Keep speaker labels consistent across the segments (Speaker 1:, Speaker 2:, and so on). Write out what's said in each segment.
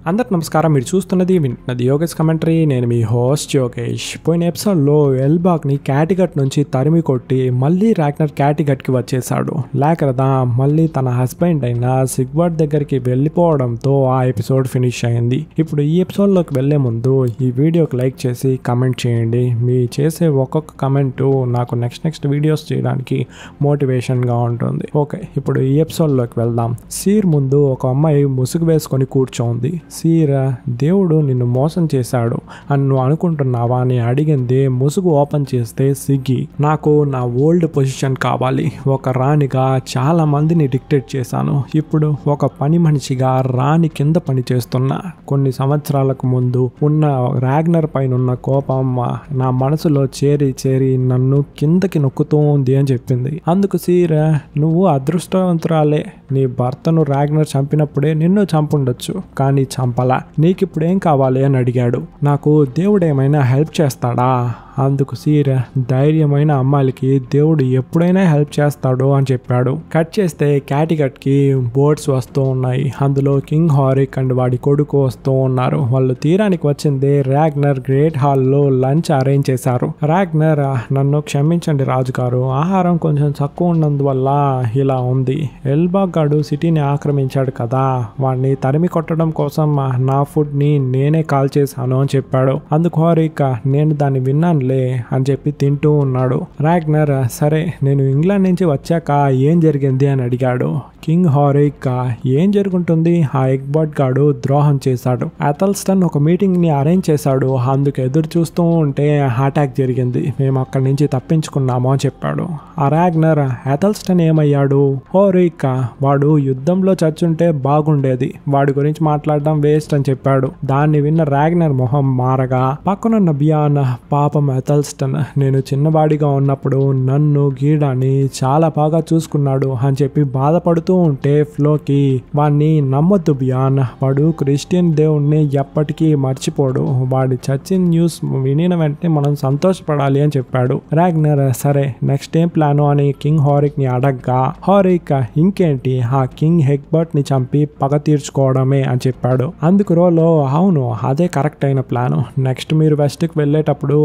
Speaker 1: అందరికి నమస్కారం. మీరు చూస్తున్నది వింటున్నది యోగేష్ కమెంటరీ. నేను మీ హోస్ట్ యోగేష్. పోయిన ఎపిసోడ్లో ఎల్బాగ్ని క్యాటిగట్ నుంచి తరిమి కొట్టి మళ్ళీ రాగ్నర్ క్యాటిగట్కి వచ్చేసాడు. లేకదా మళ్ళీ తన హస్బెండ్ అయిన సిగ్వర్డ్ దగ్గరికి వెళ్ళిపోవడంతో ఆ ఎపిసోడ్ ఫినిష్ అయింది. ఇప్పుడు ఈ ఎపిసోడ్లోకి వెళ్లే ముందు ఈ వీడియోకి లైక్ చేసి కమెంట్ చేయండి. మీ చేసే ఒక్కొక్క కమెంట్ నాకు నెక్స్ట్ వీడియోస్ చేయడానికి మోటివేషన్గా ఉంటుంది. ఓకే, ఇప్పుడు ఈ ఎపిసోడ్లోకి వెళ్దాం. సీర్ ముందు ఒక అమ్మాయి ముసుగు వేసుకొని కూర్చోంది. సీరా, దేవుడు నిన్ను మోసం చేశాడు అని నువ్వు అనుకుంటున్నావా అని అడిగింది. ముసుగు ఓపెన్ చేస్తే సిగ్గి, నాకు నా ఓల్డ్ పొజిషన్ కావాలి. ఒక రాణిగా చాలా మందిని డిక్టేట్ చేశాను. ఇప్పుడు ఒక పని మనిషిగా రాణి కింద పని చేస్తున్నా. కొన్ని సంవత్సరాలకు ముందు ఉన్న రాగ్నర్ పైన ఉన్న కోపం నా మనసులో చేరి నన్ను కిందకి నొక్కుతూ ఉంది అని చెప్పింది. అందుకు సీరా, నువ్వు అదృష్టవంతురాలే. నీ భర్తను రాగ్నర్ చంపినప్పుడే నిన్ను చంపుండొచ్చు, కానీ చంపలా. నీకిప్పుడేం కావాలి అని అడిగాడు. నాకు దేవుడు ఏమైనా హెల్ప్ చేస్తాడా? అందుకు సీర, ధైర్యమైన అమ్మాయిలకి దేవుడు ఎప్పుడైనా హెల్ప్ చేస్తాడు అని చెప్పాడు. కట్ చేస్తే క్యాటిగట్కి బోట్స్ వస్తూ ఉన్నాయి. అందులో కింగ్ హారిక్ అండ్ వాడి కొడుకు వస్తూ ఉన్నారు. వాళ్ళు తీరానికి వచ్చింది రాగ్నర్ గ్రేట్ హాల్లో లంచ్ అరేంజ్ చేశారు. రాగ్నర్, నన్ను క్షమించండి రాజుగారు, ఆహారం కొంచెం తక్కువ ఉన్నందువల్ల ఇలా ఉంది. ఎల్బాగ్ గాడు సిటీని ఆక్రమించాడు కదా, వాడిని తరిమి కొట్టడం కోసం నా ఫుడ్ ని నేనే కాల్ చేశాను అని చెప్పాడు. అందుకు హారిక్, నేను దాన్ని విన్నాను అని చెప్పి తింటూ ఉన్నాడు. రాగ్నర్, సరే నేను ఇంగ్లాండ్ నుంచి వచ్చాక ఏం జరిగింది అని అడిగాడు. కింగ్ హారిక్, ఏం జరుగుతుంది? ఆ ఎగ్బర్ట్ గాడు ద్రోహం చేశాడు. అథల్స్టన్ ఒక మీటింగ్ ని అరేంజ్ చేశాడు. అందుకు ఎదురు చూస్తూ ఉంటే అటాక్ జరిగింది. మేము అక్కడి నుంచి తప్పించుకున్నాము అని చెప్పాడు. ఆ రాగ్నర్, అథల్స్టన్ ఏమయ్యాడు? హారిక్, వాడు యుద్ధంలో చచ్చుంటే బాగుండేది, వాడి గురించి మాట్లాడడం వేస్ట్ అని చెప్పాడు. దాన్ని విన్న రాగ్నర్ మొహం మారగా, పక్కనున్న బియాన్, పాపం అథల్స్టన్ నేను చిన్నవాడిగా ఉన్నప్పుడు నన్ను గీడాని చాలా బాగా చూసుకున్నాడు అని చెప్పి బాధపడుతూ ఉంటే ఫ్లోకి, వాడిని నమ్మొద్దు బియాన్, వాడు క్రిస్టియన్ దేవుణ్ణి ఎప్పటికీ మర్చిపోడు. వాడి చర్చిన న్యూస్ వినిన వెంటనే మనం సంతోషపడాలి అని చెప్పాడు. రాగ్నర్, సరే నెక్స్ట్ ఏం ప్లాను అని కింగ్ హారిక్ ని అడగ్గా, హారిక్, ఇంకేంటి, ఆ కింగ్ ఎగ్బర్ట్ ని చంపి పగ తీర్చుకోవడమే అని చెప్పాడు. అందుకు రోలో, అవును అదే కరెక్ట్ అయిన ప్లాను. నెక్స్ట్ మీరు వెస్ట్ కి వెళ్ళేటప్పుడు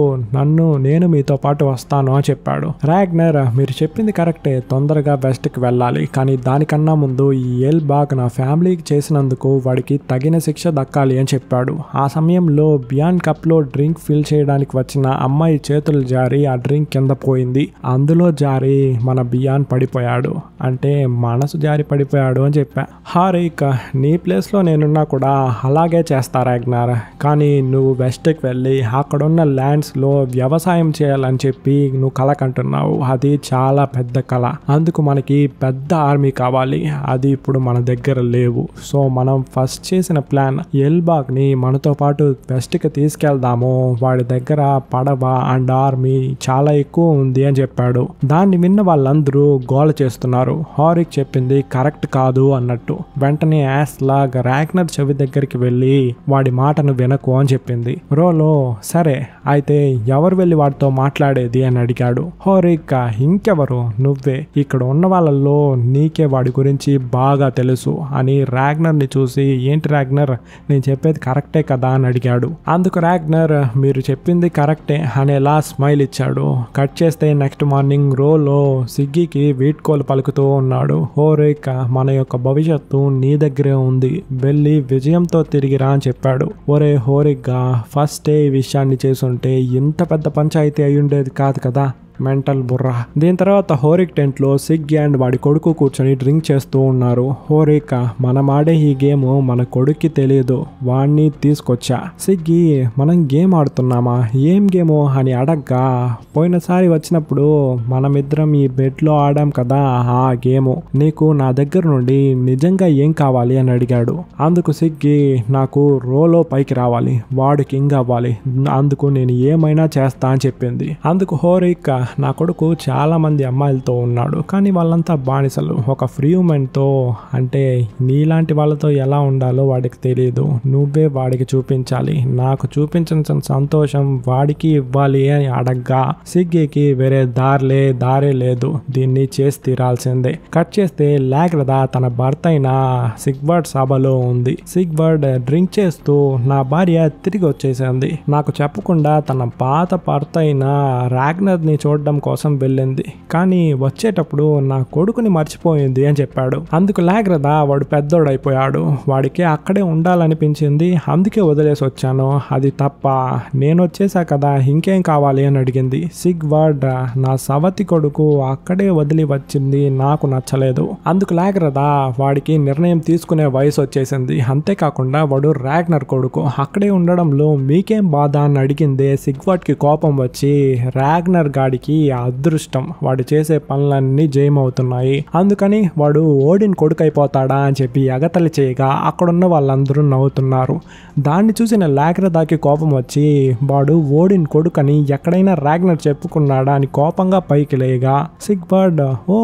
Speaker 1: నేను మీతో పాటు వస్తాను అని చెప్పాడు. రాగ్నర్, మీరు చెప్పింది కరెక్టే, తొందరగా వెస్ట్ కి వెళ్ళాలి, కానీ దానికన్నా ముందు ఈ ఎల్బాగ్ నా ఫ్యామిలీకి చేసినందుకు వాడికి తగిన శిక్ష దక్కాలి అని చెప్పాడు. ఆ సమయంలో బియాన్ కప్ లో డ్రింక్ ఫిల్ చేయడానికి వచ్చిన అమ్మాయి చేతులు జారి ఆ డ్రింక్ కింద పోయింది. అందులో జారి మన బియాన్ పడిపోయాడు, అంటే మనసు జారి పడిపోయాడు అని చెప్పా. హారిక్, నీ ప్లేస్ లో నేనున్నా కూడా అలాగే చేస్తా రాగ్నర్, కానీ నువ్వు వెస్ట్ కి వెళ్ళి అక్కడున్న ల్యాండ్స్ లో వ్యవసాయం చేయాలని చెప్పి నువ్వు కల కంటున్నావు. అది చాలా పెద్ద కళ. అందుకు మనకి పెద్ద ఆర్మీ కావాలి. అది ఇప్పుడు మన దగ్గర లేవు. సో మనం ఫస్ట్ చేసిన ప్లాన్, ఎల్బాగ్ ని మనతో పాటు వెస్ట్ కి తీసుకెళ్దాము. వాడి దగ్గర పడవ అండ్ ఆర్మీ చాలా ఎక్కువ ఉంది అని చెప్పాడు. దాన్ని విన్న వాళ్ళందరూ గోల చేస్తున్నారు. హారిక్ చెప్పింది కరెక్ట్ కాదు అన్నట్టు. వెంటనే యాస్ లాగ్ రాగ్నర్ చెవి దగ్గరికి వెళ్ళి వాడి మాటను వినకు అని చెప్పింది. రోలో, సరే అయితే ఎవరు వెళ్ళి వాడితో మాట్లాడేది అని అడిగాడు. హారిక్, ఇంకెవరు, నువ్వే. ఇక్కడ ఉన్న వాళ్ళల్లో నీకే వాడి గురించి బాగా తెలుసు అని రాగ్నర్ ని చూసి, ఏంటి రాగ్నర్, నేను చెప్పేది కరెక్టే కదా అని అడిగాడు. అందుకు రాగ్నర్, మీరు చెప్పింది కరెక్టే అనేలా స్మైల్ ఇచ్చాడు. కట్ చేస్తే నెక్స్ట్ మార్నింగ్ రోలో సిగ్గికి వీడ్కోలు పలుకుతూ ఉన్నాడు. హారిక్, మన యొక్క భవిష్యత్తు నీ దగ్గరే ఉంది, వెళ్ళి విజయంతో తిరిగిరా అని చెప్పాడు. ఒరే హారిక్, ఫస్ట్ ఈ విషయాన్ని చేసుంటే ఇంత పెద్ద పంచాయతీ అయ్యుండేది కాదు కదా, మెంటల్ బుర్రా. దీని తర్వాత హోరిక్ టెంట్ లో సిగ్గి అండ్ వాడి కొడుకు కూర్చొని డ్రింక్ చేస్తూ ఉన్నారు. హోరిక్, మనం ఆడే ఈ గేమ్ మన కొడుక్కి తెలియదు, వాడిని తీసుకొచ్చా. సిగ్గి, మనం గేమ్ ఆడుతున్నామా? ఏం గేమో అని అడగ్గా, పోయినసారి వచ్చినప్పుడు మనమిద్దరం ఈ బెడ్ లో ఆడాం కదా ఆ గేము, నీకు నా దగ్గర నుండి నిజంగా ఏం కావాలి అని అడిగాడు. అందుకు సిగ్గి, నాకు రోలో పైకి రావాలి, వాడు కింగ్ అవ్వాలి, అందుకు నేను ఏమైనా చేస్తా అని చెప్పింది. అందుకు హోరిక్, నా కొడుకు చాలా మంది అమ్మాయిలతో ఉన్నాడు, కానీ వాళ్ళంతా బానిసలు. ఒక ఫ్రీ ఉమెన్తో అంటే నీలాంటి వాళ్ళతో ఎలా ఉండాలో వాడికి తెలియదు. నువ్వే వాడికి చూపించాలి. నాకు చూపించిన సంతోషం వాడికి ఇవ్వాలి అని అడగ్గా సిగ్గికి వేరే దారే లేదు, దీన్ని చేసి తీరాల్సిందే. కట్ చేస్తే లాగ్రదా తన భర్త అయిన సిగ్బర్డ్ సభలో ఉంది. సిగ్బర్డ్ డ్రింక్ చేస్తూ నా భార్య తిరిగి వచ్చేసింది, నాకు చెప్పకుండా తన పాత భర్త అయిన రాగ్నర్ ని చూడడం కోసం వెళ్ళింది, కానీ వచ్చేటప్పుడు నా కొడుకుని మర్చిపోయింది అని చెప్పాడు. అందుకు లాగ్రదా వాడు పెద్దోడైపోయాడు, వాడికి అక్కడే ఉండాలనిపించింది, అందుకే వదిలేసి వచ్చాను, అది తప్ప నేను వచ్చేసా కదా ఇంకేం కావాలి అని అడిగింది. సిగ్బర్డ్ నా సవతి కొడుకు అక్కడే వదిలి వచ్చింది నాకు నచ్చలేదు. అందుకు లాగ్రదా వాడికి నిర్ణయం తీసుకునే వయసు వచ్చేసింది, అంతేకాకుండా వాడు రాగ్నర్ కొడుకు, అక్కడే ఉండడంలో మీకేం బాధ అని అడిగిందే. సిగ్బర్డ్ కి కోపం వచ్చి రాగ్నర్ గాడికి అదృష్టం, వాడు చేసే పనులన్నీ జయమవుతున్నాయి, అందుకని వాడు ఓడిన్ కొడుకు అయిపోతాడా అని చెప్పి ఎగతలి చేయగా అక్కడున్న వాళ్ళందరూ నవ్వుతున్నారు. దాన్ని చూసిన లాగ్రదాకి కోపం వచ్చి వాడు ఓడిన్ కొడుకని ఎక్కడైనా రాగ్నర్ చెప్పుకున్నాడా అని కోపంగా పైకి లేయగా సిగ్బర్డ్ ఓ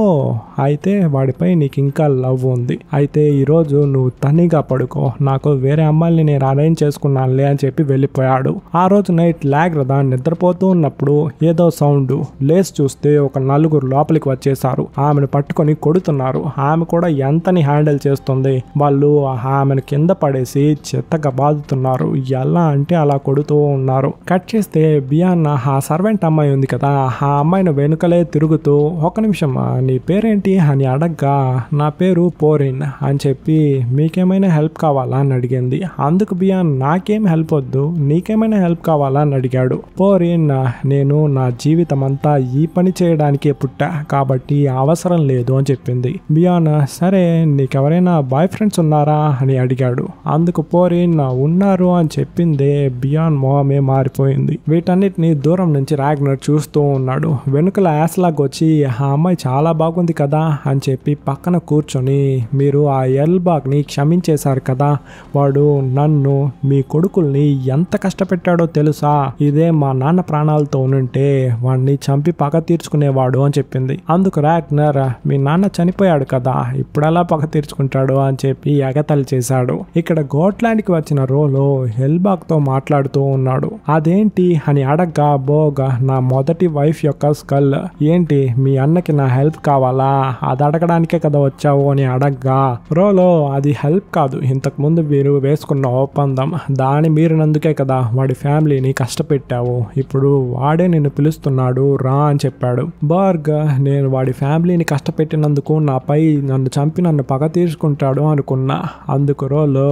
Speaker 1: అయితే వాడిపై నీకు ఇంకా లవ్ ఉంది, అయితే ఈరోజు నువ్వు తనిగా పడుకో, నాకు వేరే అమ్మాయిని నేను అరేంజ్ చేసుకున్నానులే అని చెప్పి వెళ్ళిపోయాడు. ఆ రోజు నైట్ లాగ్రదా నిద్రపోతూ ఉన్నప్పుడు ఏదో సౌండ్ లేచి చూస్తే ఒక నలుగురు లోపలికి వచ్చేసారు, ఆమెను పట్టుకొని కొడుతున్నారు. ఆమె కూడా ఎంతని హ్యాండిల్ చేస్తుంది, వాళ్ళు ఆమెను కింద పడేసి చెత్తగా బాదుతున్నారు, ఎలా అంటే అలా కొడుతూ ఉన్నారు. కట్ చేస్తే బియాన్న ఆ సర్వెంట్ అమ్మాయి ఉంది కదా, ఆ అమ్మాయిని వెనుకలే తిరుగుతూ ఒక నిమిషం నీ పేరేంటి అని అడగ్గా నా పేరు పోరిన్ అని చెప్పి మీకేమైనా హెల్ప్ కావాలా అని అడిగింది. అందుకు బియాన్ నాకేం హెల్ప్ వద్దు, నీకేమైనా హెల్ప్ కావాలా అని అడిగాడు. పోరిన్ నేను నా జీవితం అంతా ఈ పని చేయడానికే పుట్టా కాబట్టి అవసరం లేదు అని చెప్పింది. బియాన్ సరే నీకెవరైనా బాయ్ ఫ్రెండ్స్ ఉన్నారా అని అడిగాడు. అందుకు పోరిన్ ఉన్నారు అని చెప్పిందే. బియాన్ మొహమే మారిపోయింది. వీటన్నిటిని దూరం నుంచి రాగ్నర్ చూస్తూ ఉన్నాడు. వెనుకల యాస్లాగ్ వచ్చి ఆ అమ్మాయి చాలా బాగుంది కదా అని చెప్పి పక్కన కూర్చొని మీరు ఆ ఎల్బాగ్ ని క్షమించేశారు కదా, వాడు నన్ను మీ కొడుకుల్ని ఎంత కష్టపెట్టాడో తెలుసా, ఇదే మా నాన్న ప్రాణాలతో ఉంటే వాడిని చంపి పగ తీర్చుకునేవాడు అని చెప్పింది. అందుకు రాగ్నర్ మీ నాన్న చనిపోయాడు కదా, ఇప్పుడెలా పగ తీర్చుకుంటాడు అని చెప్పి ఎగతలి చేశాడు. ఇక్కడ గోట్లాండ్ కి వచ్చిన రోలో ఎల్బాగ్ తో మాట్లాడుతూ ఉన్నాడు. అదేంటి అని అడగ్గా బోగ్ నా మొదటి వైఫ్ యొక్క స్కల్, ఏంటి మీ అన్నకి నా హెల్ప్ కావాలా, అది అడగడానికే కదా వచ్చావు అని అడగ్గా రోలో అది హెల్ప్ కాదు, ఇంతకు ముందు మీరు వేసుకున్న ఒప్పందం, దాని మీరినందుకే కదా వాడి ఫ్యామిలీని కష్టపెట్టావు, ఇప్పుడు వాడే నిన్ను పిలుస్తున్నాడు రా అని చెప్పాడు. బర్గ్ నేను వాడి ఫ్యామిలీని కష్టపెట్టినందుకు నాపై నన్ను చంపి నన్ను పగ తీర్చుకుంటాడు అనుకున్నా. అందుకు రోలో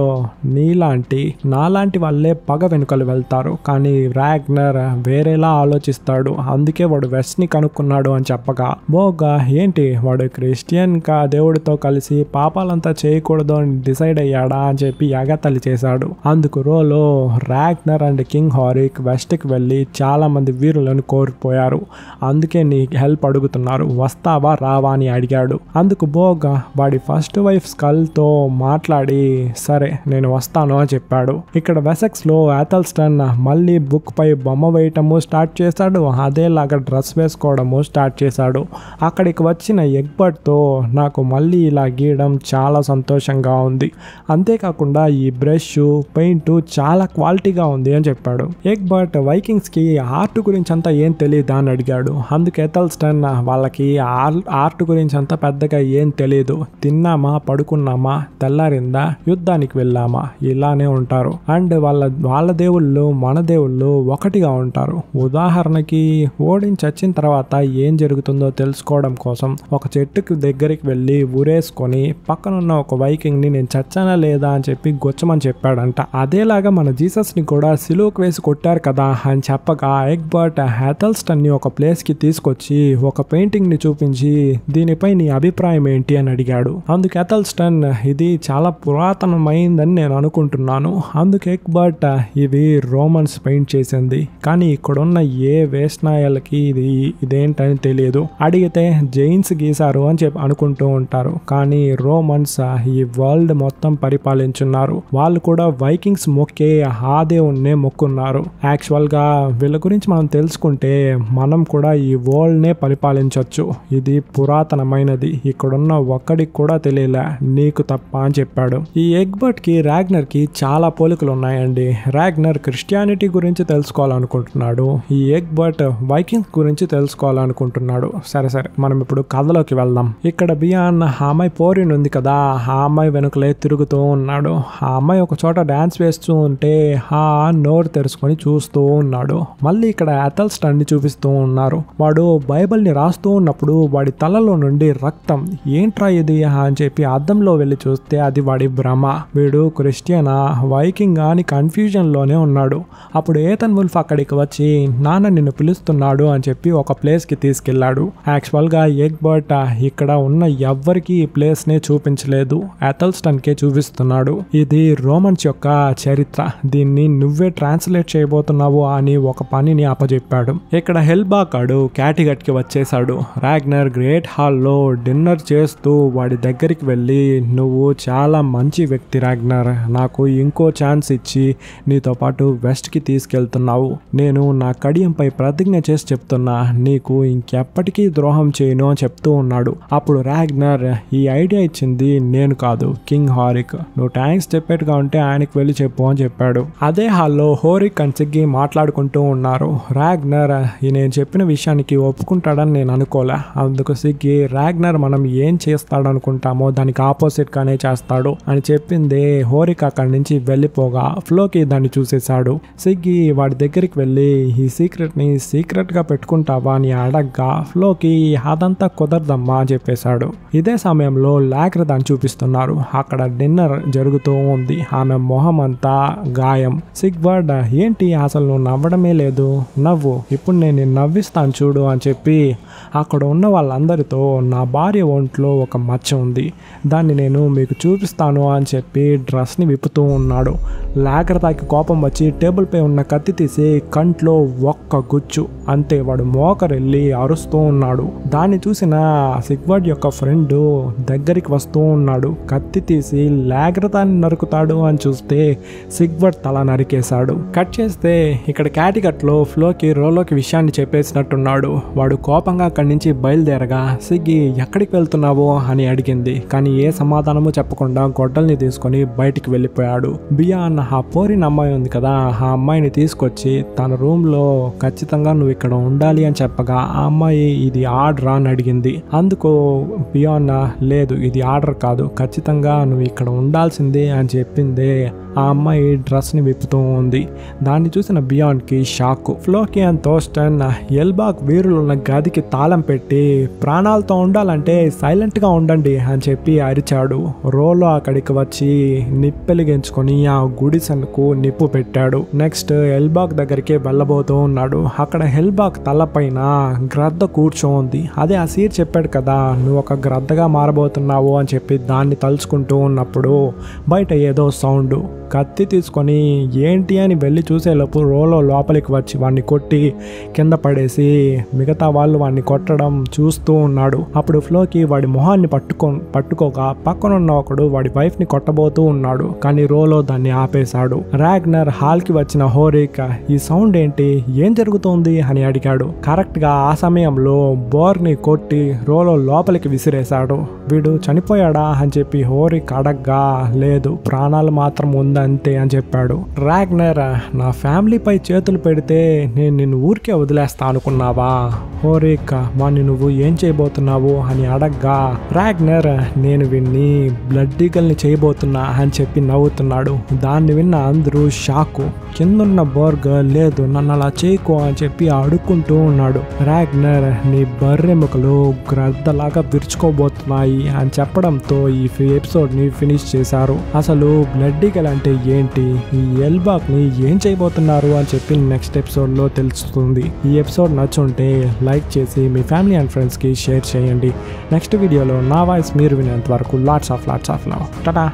Speaker 1: నాలాంటి వాళ్ళే పగ వెనుకలు వెళ్తారు, కానీ రాగ్నర్ వేరేలా ఆలోచిస్తాడు, అందుకే వాడు వెస్ట్ ని కనుక్కున్నాడు అని చెప్పగా బోగా ఏంటి వాడు క్రిస్టియన్ దేవుడితో కలిసి పాపాలంతా చేయకూడదు అని డిసైడ్ అయ్యాడా అని చెప్పి ఎగతలి చేశాడు. అందుకు రోలో Ragnar and king Haarika west కి వెళ్ళి చాలా మంది వీరులను కోల్పోయారు, అందుకే నీ హెల్ప్ అడుగుతున్నారు, వస్తావా రావా అని అడిగాడు. అందుకు బోగా వాడి ఫస్ట్ వైఫ్ స్కల్ తో మాట్లాడి సరే నేను వస్తాను అని చెప్పాడు. ఇక్కడ వెసెక్స్ లో అథెల్స్టన్ మళ్ళీ బుక్ పై బొమ్మ వేయటము స్టార్ట్ చేశాడు, అదేలాగా డ్రెస్ వేసుకోవడము స్టార్ట్ చేశాడు. అక్కడికి వచ్చిన ఎగ్బర్ట్ తో నాకు మళ్ళీ ఇలా గీయడం చాలా సంతోషంగా ఉంది, అంతేకాకుండా ఈ బ్రష్ పెయింట్ చాలా క్వాలిటీగా ఉంది అని చెప్పాడు. ఎగ్బర్ట్ వైకింగ్స్ కి ఆర్ట్ గురించి అంతా ఏం తెలియదా అని అడిగాడు. అందుకు ఎథెల్స్టన్ వాళ్ళకి ఆర్ట్ గురించి అంతా పెద్దగా ఏం తెలియదు, తిన్నామా పడుకున్నామా తెల్లారిందా యుద్ధానికి వెళ్ళామా ఇలానే ఉంటారు, అండ్ వాళ్ళ దేవుళ్ళు మన దేవుళ్ళు ఒకటిగా ఉంటారు. ఉదాహరణకి ఓడిన్ చచ్చిన తర్వాత ఏం జరుగుతుందో తెలుసుకోవడం కోసం ఒక చెట్టుకి దగ్గరికి వెళ్ళి ఊరేసుకొని పక్కనున్న ఒక వైకింగ్ ని నేను చచ్చానా లేదా అని చెప్పి గొచ్చమని చెప్పాడంట. అదేలాగా మన జీసస్ ని కూడా సిలువకు వేసి కొట్టారు కదా అని చెప్పగా ఎగ్బర్ట్ అథెల్స్టన్ ని ఒక ప్లేస్ కి తీసుకొచ్చి ఒక పెయింటింగ్ ని చూపించి దీనిపై నీ అభిప్రాయం ఏంటి అని అడిగాడు. అందుకు అథెల్స్టన్ ఇది చాలా పురాతనమైందని నేను అనుకుంటున్నాను, అందుకు ఎగ్బర్ట్ ఇది రోమన్స్ పెయింట్ చేసింది, కానీ ఇక్కడున్న ఏ వేష్నాయాలకి ఇదేంటని తెలియదు, అడిగితే జైన్స్ గీసారు అని చెప్పి అనుకుంటూ ఉంటారు, కానీ రోమన్స్ ఈ వరల్డ్ మొత్తం పరిపాలించున్నారు, వాళ్ళు కూడా వైకింగ్స్ మొక్కే ఆ దేవుణ్ణే మొక్కున్నారు. యాక్చువల్ గా వీళ్ళ గురించి మనం తెలుసుకుంటే మనం మనం కూడా ఈ వరల్డ్నే పరిపాలించవచ్చు, ఇది పురాతనమైనది, ఇక్కడున్న ఒక్కడికి కూడా తెలియలే, నీకు తప్ప అని చెప్పాడు. ఈ ఎగ్బర్ట్ కి రాగ్నర్ కి చాలా పోలికలు ఉన్నాయండి. రాగ్నర్ క్రిస్టియానిటీ గురించి తెలుసుకోవాలనుకుంటున్నాడు, ఈ ఎగ్బర్ట్ వైకింగ్స్ గురించి తెలుసుకోవాలనుకుంటున్నాడు. సరే మనం ఇప్పుడు కథలోకి వెళ్దాం. ఇక్కడ బియాన్ ఆ అమ్మాయి పోరిన్ ఉంది కదా, ఆ అమ్మాయి వెనుకలే తిరుగుతూ ఉన్నాడు. ఆ అమ్మాయి ఒక చోట డాన్స్ వేస్తూ ఉంటే నోరు తెరుచుకొని చూస్తూ ఉన్నాడు. మళ్ళీ ఇక్కడ అథెల్స్టన్ ని చూపిస్తూ ఉన్నారు. వాడు బైబిల్ ని రాస్తూ ఉన్నప్పుడు వాడి తలలో నుండి రక్తం, ఏంట్రా ఇది అని చెప్పి అద్దంలో వెళ్ళి చూస్తే అది వాడి భ్రమ. వీడు క్రిస్టియనా వైకింగ్ అని కన్ఫ్యూజన్ లోనే ఉన్నాడు. అప్పుడు ఏథన్ వుల్ఫ్ అక్కడికి వచ్చి నాన్న నిన్ను పిలుస్తున్నాడు అని చెప్పి ఒక ప్లేస్ కి తీసుకెళ్లాడు. యాక్చువల్ గా ఎగ్బర్ట్ ఇక్కడ ఉన్న ఎవ్వరికి ఈ ప్లేస్ నే చూపించలేదు, అథెల్స్టన్ కే చూపిస్తున్నాడు. ఇది రోమన్స్ యొక్క చరిత్ర, దీన్ని నువ్వే ట్రాన్స్లేట్ చేయబోతున్నావు అని ఒక పనిని అప్పచెప్పాడు. ఇక్కడ హెల్బాకాడు క్యాటిగట్ కి వచ్చేసాడు. రాగ్నర్ గ్రేట్ హాల్లో డిన్నర్ చేస్తూ వాడి దగ్గరికి వెళ్ళి, నువ్వు చాలా మంచి వ్యక్తి రాగ్నర్, నాకు ఇంకో ఛాన్స్ ఇచ్చి నీతో పాటు వెస్ట్ కి తీసుకెళ్తున్నావు. నేను నా కడియంపై ప్రతిజ్ఞ చేసి చెప్తున్నా, నీకు ఇంకెప్పటికీ ద్రోహం చేయను అని చెప్తూ ఉన్నాడు. అప్పుడు రాగ్నర్, ఈ ఐడియా ఇచ్చింది నేను కాదు, కింగ్ హారిక్, నువ్వు థ్యాంక్స్ చెప్పేట్టుగా ఉంటే ఆయనకి వెళ్ళి చెప్పు అని చెప్పాడు. అదే హాల్లో హోరిక్ అండ్ సిగ్గి మాట్లాడుకుంటూ ఉన్నారు. రాగ్నర్ నేను చెప్పిన విషయానికి ఒప్పుకుంటాడని నేను అనుకోలే, అందుకు సిగ్గి రాగ్నర్ మనం ఏం చేస్తాడనుకుంటామో దానికి ఆపోజిట్ గానే చేస్తాడు అని చెప్పిందే హోరిక్ అక్కడి నుంచి వెళ్ళిపోగా ఫ్లోకి దాన్ని చూసేశాడు. సిగ్గి వాడి దగ్గరికి వెళ్ళి ఈ సీక్రెట్ ని సీక్రెట్ గా పెట్టుకుంటావా అని అడగ్గా ఫ్లోకి అదంతా కుదరదమ్మా అని చెప్పేశాడు. ఇదే సమయంలో లాక్ర దాన్ని చూపిస్తున్నారు. అక్కడ డిన్నర్ జరుగుతూ ఉంది. ఆమె మొహం అంతా గాయం. సిగ్వర్డ్, ఏంటి అసలు నువ్వు నవ్వడమే లేదు, నవ్వు, ఇప్పుడు నేను నవ్విస్తాను చూడు అని చెప్పి అక్కడ ఉన్న వాళ్ళందరితో నా భార్య ఒంట్లో ఒక మచ్చ ఉంది, దాన్ని నేను మీకు చూపిస్తాను అని చెప్పి డ్రెస్ని విప్పుతూ ఉన్నాడు. లాగ్రతాకి కోపం వచ్చి టేబుల్ పై ఉన్న కత్తి తీసి కంట్లో ఒక్క గుచ్చు, అంతే వాడు మోకరెళ్ళి అరుస్తూ ఉన్నాడు. దాన్ని చూసిన సిగ్వర్డ్ యొక్క ఫ్రెండ్ దగ్గరికి వస్తూ ఉన్నాడు. కత్తి తీసి లాగ్రతాన్ని నరుకుతాడు అని చూస్తే సిగ్వర్డ్ తల నరికేశాడు. కట్ చేస్తే ఇక్కడ క్యాటిగట్ లో ఫ్లోకి రోలోకి విషయాన్ని చెప్పేసినట్టున్నాడు. వాడు కోపంగా అక్కడి నుంచి బయలుదేరగా సిగ్గి ఎక్కడికి వెళ్తున్నావో అని అడిగింది. కానీ ఏ సమాధానము చెప్పకుండా గొడ్డల్ని తీసుకొని బయటికి వెళ్ళిపోయాడు. బియాన్ ఆ పోరిన అమ్మాయి ఉంది కదా, ఆ అమ్మాయిని తీసుకొచ్చి తన రూమ్ లో ఖచ్చితంగా నువ్వు ఇక్కడ ఉండాలి అని చెప్పగా ఆ అమ్మాయి ఇది ఆర్డర్ అని అడిగింది. అందుకు బియాన్ లేదు ఇది ఆర్డర్ కాదు, ఖచ్చితంగా నువ్వు ఇక్కడ ఉండాల్సిందే అని చెప్పిందే. ఆ అమ్మాయి డ్రెస్ ని విప్పుతూ ఉంది. దాన్ని చూసిన బియాన్ కి షాక్. ఫ్లోకి అండ్ థోర్స్టన్ ఎల్బాక్ వీరులు ఉన్న గదికి తాళం పెట్టి ప్రాణాలతో ఉండాలంటే సైలెంట్ గా ఉండండి అని చెప్పి అరిచాడు. రోలో అక్కడికి వచ్చి నిప్పెలిగించుకొని ఆ గుడిసెలకు నిప్పు పెట్టాడు. నెక్స్ట్ ఎల్బాక్ దగ్గరికి వెళ్ళబోతూ ఉన్నాడు. అక్కడ ఎల్బాక్ తలపైన గ్రద్ద కూర్చోంది. అదే ఆ సీర్ చెప్పాడు కదా నువ్వు ఒక గ్రద్దగా మారబోతున్నావు అని చెప్పి దాన్ని తలుచుకుంటూ ఉన్నప్పుడు బయట ఏదో సౌండ్. కత్తి తీసుకొని ఏంటి అని వెళ్ళి చూసేలోపు రోలో లోపలికి వచ్చి వాడిని కొట్టి కింద పడేసి మిగతా వాళ్ళు వాడిని కొట్టడం చూస్తూ ఉన్నాడు. అప్పుడు ఫ్లోకి వాడి మొహాన్ని పట్టుకోగా పక్కనున్న ఒకడు వాడి వైఫ్ ని కొట్టబోతూ ఉన్నాడు. కానీ రోలో దాన్ని ఆపేశాడు. రాగ్నర్ హాల్ కి వచ్చిన హోరిక్ ఈ సౌండ్ ఏంటి, ఏం జరుగుతోంది అని అడిగాడు. కరెక్ట్ గా ఆ సమయంలో బోర్ ని కొట్టి రోలో లోపలికి విసిరేశాడు. వీడు చనిపోయాడా అని చెప్పి హోరిక్ అడగ్గా లేదు ప్రాణాలు మాత్రం ఉందంతే అని చెప్పాడు. రాగ్నర్ నా ఫ్యామిలీపై చేతులు పెడితే నేను నిన్ను ఊరికే వదిలేస్తా అనుకున్నావా, హోరిక్ వాణ్ణి నువ్వు ఏం చేయబోతున్నావు అని అడగ్గా రాగ్నర్ నేను వీడిని బ్లడ్ ఈగల్ని చేయబోతున్నా అని చెప్పి నవ్వుతున్నాడు. దాన్ని విన్న అందరూ షాకు. కిందున్న బోర్గ్ లేదు నన్ను అలా చేయకు అని చెప్పి అడుక్కుంటూ ఉన్నాడు. రాగ్నర్ నీ బర్రెముకలు గ్రద్దలాగా విరుచుకోబోతున్నాయి అని చెప్పడంతో ఈ ఎపిసోడ్ ని ఫినిష్ చేశారు. అసలు బ్లడ్ ఈగల్ అంటే ఏంటి, ఈ ఎల్బాక్ ని ఏం చేయబోతున్నారు అని చెప్పి నెక్స్ట్ ఎపిసోడ్ లో తెలుస్తుంది. ఈ ఎపిసోడ్ నచ్చుంటే లైక్ చేసి మీ ఫ్యామిలీ అండ్ ఫ్రెండ్స్ కి షేర్ చేయండి. నెక్స్ట్ వీడియోలో నా వాయిస్ మీరు వినేంత వరకు లాట్స్ ఆఫ్ లవ్. టాటా.